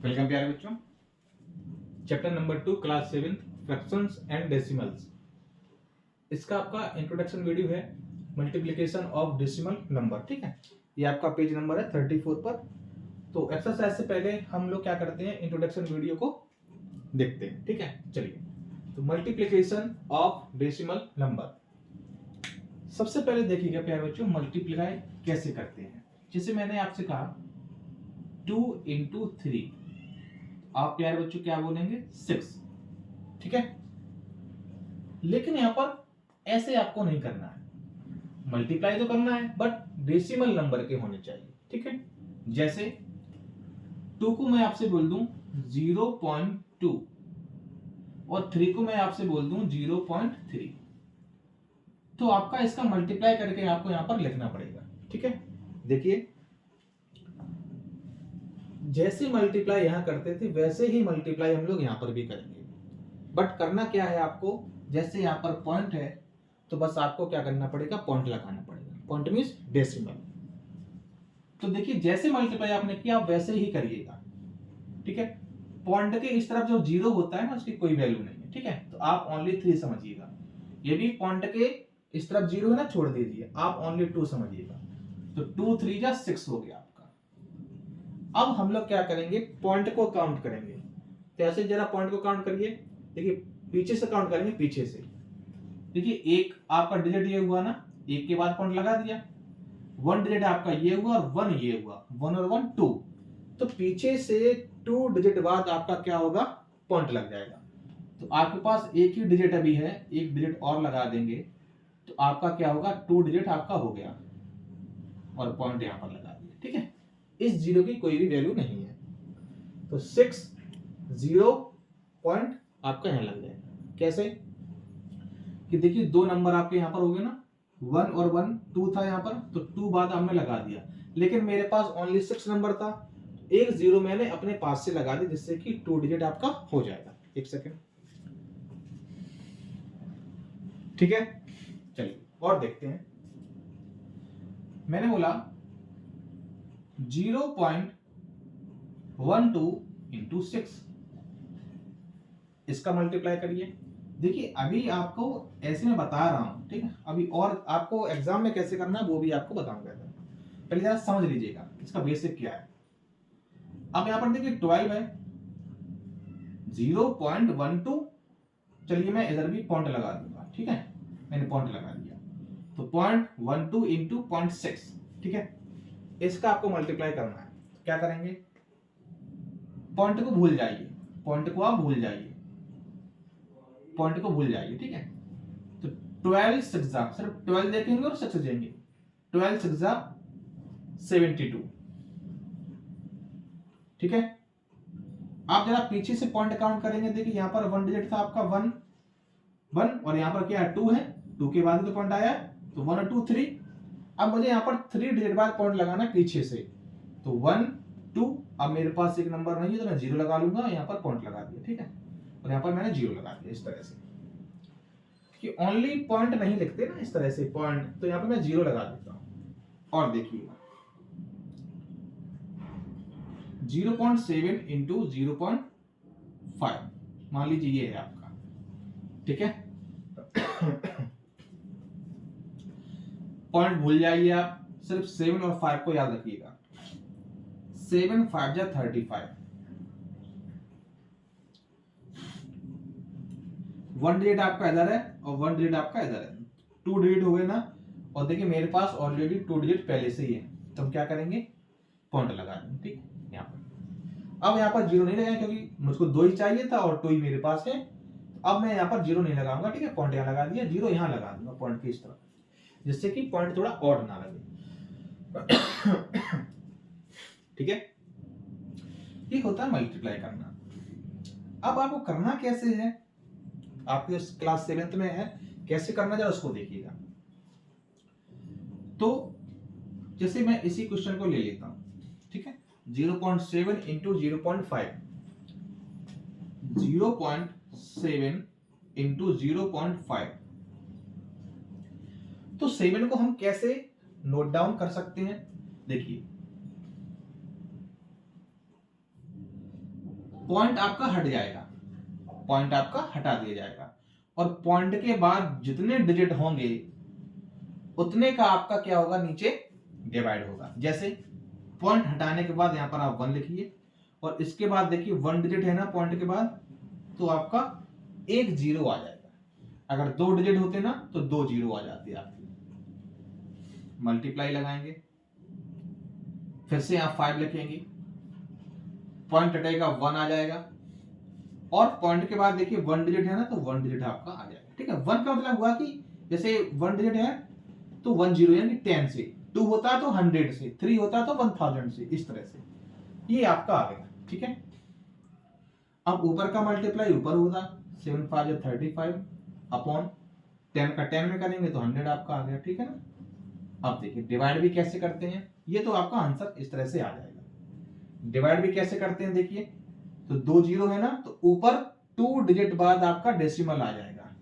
Welcome प्यारे बच्चों। Chapter number 2 class 7 fractions and decimals. इसका आपका इंट्रोडक्शन वीडियो है, मल्टीप्लिकेशन ऑफ डेसिमल नंबर। ठीक है, ये आपका पेज नंबर है 34 पर। तो एक्सरसाइज से पहले हम लोग क्या करते हैं, इंट्रोडक्शन वीडियो को देखते हैं। ठीक है, चलिए। तो मल्टीप्लिकेशन ऑफ डेसिमल नंबर, सबसे पहले देखिएगा प्यारे बच्चों, मल्टीप्लाई कैसे करते हैं। जैसे मैंने आपसे कहा 2 into 3, आप प्यारे बच्चों क्या बोलेंगे 6। ठीक है, लेकिन यहां पर ऐसे आपको नहीं करना है, मल्टीप्लाई तो करना है बट डेसिमल नंबर के होने चाहिए। ठीक है, जैसे 2 को मैं आपसे बोल दूं 0.2 और 3 को मैं आपसे बोल दूं 0.3, तो आपका इसका मल्टीप्लाई करके आपको यहां पर लिखना पड़ेगा। ठीक है, देखिए जैसे मल्टीप्लाई यहां करते थे वैसे ही मल्टीप्लाई हम लोग यहां पर भी करेंगे। बट करना क्या है आपको, जैसे यहां पर पॉइंट है तो बस आपको क्या करना पड़ेगा, पॉइंट लगाना पड़ेगा। Point means decimal. तो देखिए जैसे मल्टीप्लाई आपने किया आप वैसे ही करिएगा। ठीक है, पॉइंट के इस तरफ जो जीरो होता है ना उसकी कोई वैल्यू नहीं है। ठीक है, तो आप ओनली 3 समझिएगा। ये भी पॉइंट के इस तरफ जीरो है ना, छोड़ दीजिए, आप ओनली 2 समझिएगा। तो 2 3 जा 6 हो गया आपका। अब हम लोग क्या करेंगे, पॉइंट को काउंट करेंगे। तो ऐसे जरा पॉइंट को काउंट करिए। देखिए पीछे से काउंट करेंगे, पीछे से। देखिए एक आपका डिजिट ये हुआ ना, एक के बाद पॉइंट लगा दिया, 1 डिजिट आपका ये हुआ और 1 ये हुआ, 1 और 1 2। तो पीछे से 2 डिजिट बाद आपका क्या होगा, पॉइंट लग जाएगा। तो आपके पास एक ही डिजिट अभी है, एक डिजिट और लगा देंगे तो आपका क्या होगा, 2 डिजिट आपका हो गया और पॉइंट यहां पर लगा दिया। ठीक है, इस जीरो की कोई भी वैल्यू नहीं है, तो 6 0 पॉइंट आपका यहां लग जाएगा। कैसे कि देखिए दो नंबर आपके यहां पर हो गए ना, 1 और 1 2 था यहां पर, तो 2 बाद हमने लगा दिया, लेकिन मेरे पास ओनली 6 नंबर था, एक जीरो मैंने अपने पास से लगा दी जिससे कि 2 डिजिट आपका हो जाएगा। एक सेकेंड, ठीक है, चलिए और देखते हैं। मैंने बोला 0.12 इंटू 6, इसका मल्टीप्लाई करिए। देखिए अभी आपको ऐसे में बता रहा हूं, ठीक है, अभी और आपको एग्जाम में कैसे करना है वो भी आपको बताऊंगा। पहले जरा समझ लीजिएगा इसका बेसिक क्या है। अब यहां पर देखिए 12 है, 0.12, चलिए मैं इधर भी पॉइंट लगा दूंगा। ठीक है, मैंने पॉइंट लगा दिया, तो 0.12 इंटू 0.6। ठीक है, इसका आपको मल्टीप्लाई करना है। तो क्या करेंगे, पॉइंट को भूल जाइए, पॉइंट को आप भूल जाइए, पॉइंट को भूल जाइए। ठीक है, तो 12 6 सिर्फ 12 देखेंगे और 6 देंगे, 12 6 72। ठीक है, आप जरा पीछे से पॉइंट काउंट करेंगे। देखिए यहां पर 1 डिजिट था आपका 1 1 और यहां पर क्या है 2 है, 2 के बाद तो पॉइंट आया, तो 1 और 2 3। अब मुझे यहां पर 3 डिजिट बाद पॉइंट लगाना पीछे से, तो 1 2। अब मेरे पास एक नंबर नहीं है तो मैं 0 लगा लूंगा, यहां पर पॉइंट लगा दिया। ठीक है, और यहां पर मैंने 0 लगा दिया इस तरह से कि ओनली पॉइंट नहीं लिखते ना इस तरह से पॉइंट, तो यहां पर मैं 0 लगा देता हूं। और देखिएगा 0.7 इंटू 0.5 मान लीजिए ये है आपका। ठीक है, पॉइंट भूल जाइए आप, सिर्फ 7 और 5 को याद रखिएगा। 7 5 जा 35, 1 डिजिट आपका इधर है और 1 डिजिट आपका इधर है, 2 डिजिट हो गए ना। और देखिए मेरे पास ऑलरेडी 2 डिजिट पहले से ही है, तो हम क्या करेंगे, पॉइंट लगा देंगे। ठीक है, यहाँ पर अब यहाँ पर 0 नहीं लगाएंगे क्योंकि मुझको 2 ही चाहिए था और 2 ही मेरे पास है। अब मैं यहाँ पर 0 नहीं लगाऊंगा। ठीक है, पॉइंट यहाँ लगा दिया, 0 यहाँ लगा दूंगा पॉइंट की इस तरफ, जिससे कि पॉइंट थोड़ा ऑड ना लगे। ठीक है, ये होता है मल्टीप्लाई करना। अब आपको करना कैसे है, आपके क्लास 7th में है, कैसे करना जाए उसको देखिएगा। तो जैसे मैं इसी क्वेश्चन को ले लेता हूं। ठीक है, 0.7 इंटू 0.5, 0.7 इंटू 0.5। तो 7 को हम कैसे नोट डाउन कर सकते हैं, देखिए पॉइंट आपका हट जाएगा, पॉइंट आपका हटा दिया जाएगा, और पॉइंट के बाद जितने डिजिट होंगे उतने का आपका क्या होगा, नीचे डिवाइड होगा। जैसे पॉइंट हटाने के बाद यहां पर आप 1 लिखिए, और इसके बाद देखिए 1 डिजिट है ना पॉइंट के बाद, तो आपका एक 0 आ जाएगा। अगर 2 डिजिट होते ना तो 2 0 आ जाती है आपकी। मल्टीप्लाई लगाएंगे, फिर से आप 5 लिखेंगे, पॉइंट हटेगा 1 आ जाएगा, और पॉइंट के बाद देखिए 1 डिजिट है ना तो 1 डिजिट आपका आ जाएगा। ठीक है, 1 का मतलब हुआ कि जैसे 1 डिजिट है तो 1 0 यानी 10 से, 2 होता तो 100 से, 3 होता तो 1000 से, इस तरह से ये आपका आ गया। ठीक है, अब ऊपर का मल्टीप्लाई ऊपर होगा, 7 5 या 35 अपॉन 10 का 10 में करेंगे तो 100 आपका आ गया। ठीक है ना। अब देखिए डिवाइड भी कैसे करते हैं, ये तो आपका आंसर इस तरह से आ जाएगा। डिवाइड भी कैसे करते हैं देखिए, तो 2 0 है ना तो ऊपर 2 डिजिट बाद आपका डेसिमल आ जाएगा,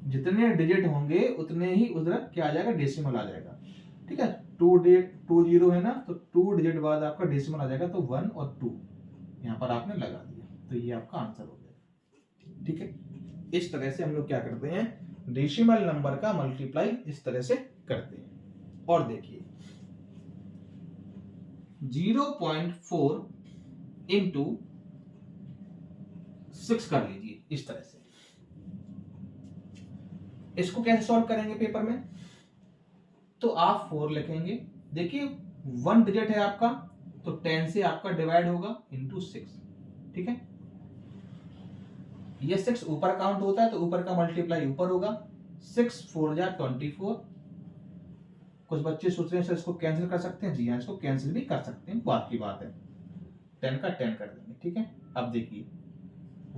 जितने डिजिट होंगे उतने ही उधर क्या आ जाएगा, डेसिमल आ जाएगा। ठीक है, 2 0 है ना तो 2 डिजिट बाद आपका डेसिमल आ जाएगा, तो 1 और 2 यहाँ पर आपने लगा दिया, तो ये आपका आंसर हो गया। ठीक है, इस तरह से हम लोग क्या करते हैं, डेसिमल नंबर का मल्टीप्लाई इस तरह से करते हैं। और देखिए 0.4 इंटू 6 कर लीजिए इस तरह से। इसको कैसे सॉल्व करेंगे पेपर में, तो आप 4 लिखेंगे, देखिए 1 डिजिट है आपका तो 10 से आपका डिवाइड होगा इंटू 6। ठीक है, ये 6 ऊपर काउंट होता है तो ऊपर का मल्टीप्लाई ऊपर होगा, 6 4 जा 24। कुछ बच्चे सोच रहे हैं सर इसको कैंसिल कर सकते हैं, जी हाँ इसको कैंसिल भी कर सकते हैं, वो आपकी बात है, 10 का 10 कर देंगे। ठीक है, अब देखिए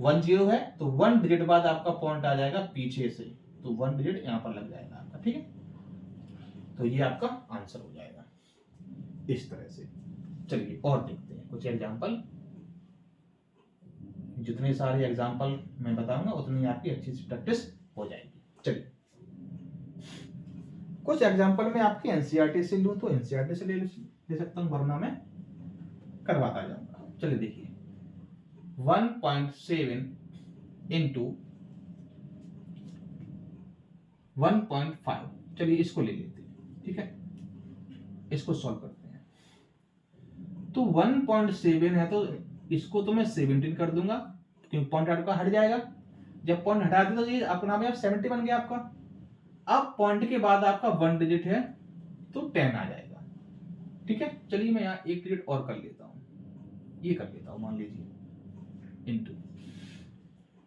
1 0 है तो 1 डिजिट बाद आपका पॉइंट आ जाएगा पीछे से, तो 1 डिजिट यहां पर लग जाएगा आपका। ठीक है, तो ये आपका आंसर हो जाएगा इस तरह से। चलिए और देखते हैं कुछ एग्जांपल, जितने सारे एग्जांपल मैं बताऊंगा उतनी आपकी अच्छी सी प्रैक्टिस हो जाएगी। चलिए कुछ एग्जांपल में आपकी एनसीईआरटी से लूं तो एनसीईआरटी से ले सकता हूं, वरना मैं करवाता जाऊंगा। चलिए देखिए 1.7 इंटू 1.5, चलिए इसको ले लेते हैं। ठीक है, इसको सॉल्व करते हैं। तो 1.7 है तो इसको तो मैं 17 कर दूंगा, क्योंकि पॉइंट आपका हट जाएगा, जब पॉइंट हटा दें तो ये अपना में 70 बन गया आपका। अब पॉइंट के बाद आपका 1 डिजिट है तो 10 आ जाएगा। ठीक है, चलिए मैं यहाँ एक डिजिट और कर लेता हूँ, ये कर लेता हूँ, मान लीजिए इंटू,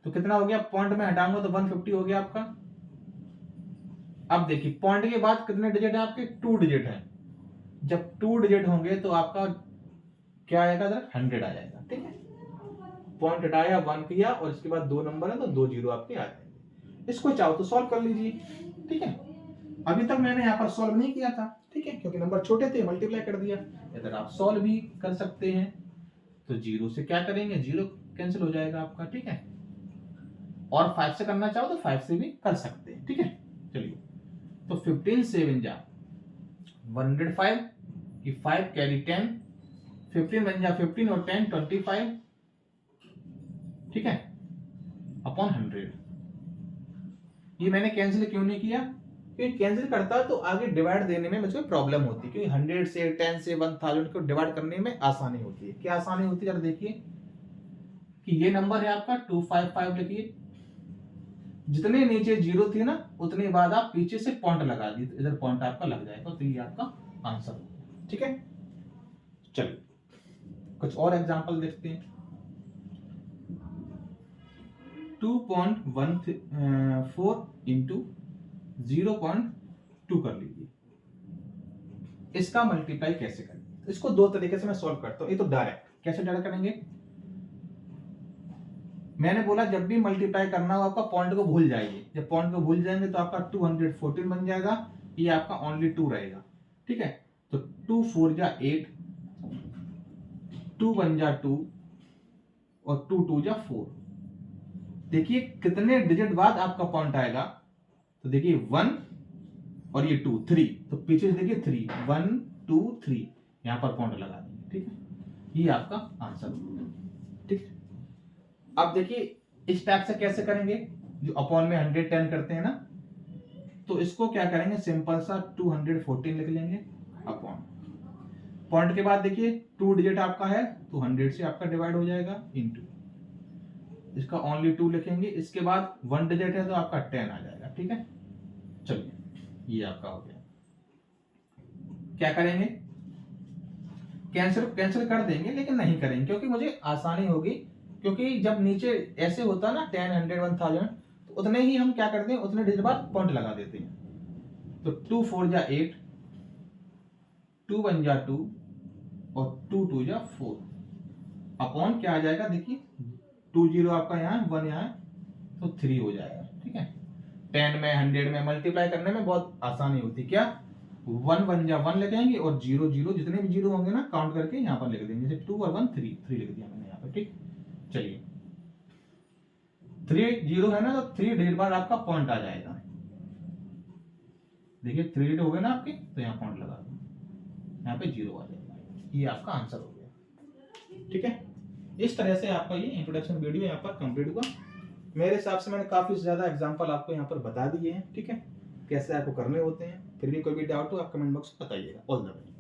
तो कितना हो गया, पॉइंट में हटाऊंगा तो 150 हो गया आपका। अब देखिए पॉइंट के बाद कितने डिजिट है आपके, 2 डिजिट है, जब 2 डिजिट होंगे तो आपका क्या आएगा, 100 आ जाएगा। ठीक है, पॉइंट हटाया 1 किया और इसके बाद 2 नंबर है तो 2 0 आपके आ जाएंगे। इसको चाहो तो सॉल्व कर लीजिए। ठीक है, अभी तक मैंने यहाँ पर सॉल्व नहीं किया था, ठीक है, क्योंकि नंबर छोटे थे, मल्टीप्लाई कर दिया। अगर आप सॉल्व भी कर सकते हैं तो 0 से क्या करेंगे, 0 कैंसिल हो जाएगा आपका। ठीक है, और 5 से करना चाहो तो 5 से भी कर सकते हैं। ठीक है, चलिए तो 15 7 जा 105 की 5 कैरी 10, 15 बन जा 15 और 10 25। ठीक है, अपॉन 100। ये मैंने कैंसिल क्यों नहीं किया, क्योंकि कैंसिल करता तो आगे डिवाइड देने में मुझे प्रॉब्लम होती, क्योंकि 100 से 10 से 1000 को डिवाइड करने में आसानी होती है। क्या आसानी होती है, जरा देखिए कि ये नंबर है आपका 255, लिखिए जितने नीचे 0 थी ना उतने बाद आप पीछे से पॉइंट लगा दी, तो इधर पॉइंट आपका लग जाएगा, तो ये आपका आंसर होगा। ठीक है, चलिए कुछ और एग्जांपल देखते हैं। 2.14 इंटू 0.2 कर लीजिए, इसका मल्टीप्लाई कैसे करें, इसको दो तरीके से मैं सॉल्व करता हूं। ये तो डायरेक्ट, कैसे डायरेक्ट करेंगे, मैंने बोला जब भी मल्टीप्लाई करना हो आपका पॉइंट को भूल जाइए, जब पॉइंट को भूल जाएंगे तो आपका 214 बन जाएगा, ये आपका ओनली 2 रहेगा। ठीक है, तो 2 4 जा 8, 2 1 जा 2 और 2 2 जा 4। देखिए कितने डिजिट बाद आपका पॉइंट आएगा, तो देखिए 1 और ये 2 3, तो पीछे से देखिए 3 1 2 3, यहां पर पॉइंट लगा देंगे। ठीक है, ये आपका आंसर होगा। ठीक है। अब देखिए इस टाइप से कैसे करेंगे, जो अपॉन में 110 करते हैं ना, तो इसको क्या करेंगे, सिंपल सा 214 लिख लेंगे अपॉन, पॉइंट के बाद देखिए 2 डिजिट आपका है तो 100 से आपका डिवाइड हो जाएगा, इनटू इसका ओनली 2 लिखेंगे, इसके बाद 1 डिजिट है तो आपका 10 आ जाएगा। ठीक है, चलिए ये आपका हो गया। क्या करेंगे, कैंसिल कर देंगे, लेकिन नहीं करेंगे क्योंकि मुझे आसानी होगी, क्योंकि जब नीचे ऐसे होता है ना 10, 100, 1000, तो उतने ही हम क्या करते हैं, उतने डिजिट बाद पॉइंट लगा देते हैं। तो 2 4 जा 8, 2 1 जा 2 और 2 2 जा 4 अपॉन क्या आ जाएगा, देखिए 2 0 आपका यहाँ है, 1 यहाँ है, तो 3 हो जाएगा। ठीक है, 10 में 100 में मल्टीप्लाई करने में बहुत आसानी होती है। क्या 1 1 जा 1 लिखेंगे और 0 0 जितने भी जीरो होंगे ना काउंट करके यहाँ पर लिख देंगे, जैसे 2 और 1 3 3 लिख दिया मैंने यहाँ पर। ठीक, चलिए 3 0 है ना, तो 3 डिजिट बाद आपका पॉइंट आ जाएगा। देखिए 3 डिजिट हो गए ना आपके, तो यहाँ पॉइंट लगा दो, यहाँ पे 0 आ जाएगा। ये आपका आंसर हो गया। ठीक है, इस तरह से आपका ये इंट्रोडक्शन वीडियो यहाँ पर कंप्लीट हुआ। मेरे हिसाब से मैंने काफी ज्यादा एग्जांपल आपको यहाँ पर बता दिए हैं। ठीक है, कैसे आपको करने होते हैं। फिर भी कोई भी डाउट हो आप कमेंट बॉक्स में बताइएगा। All the best.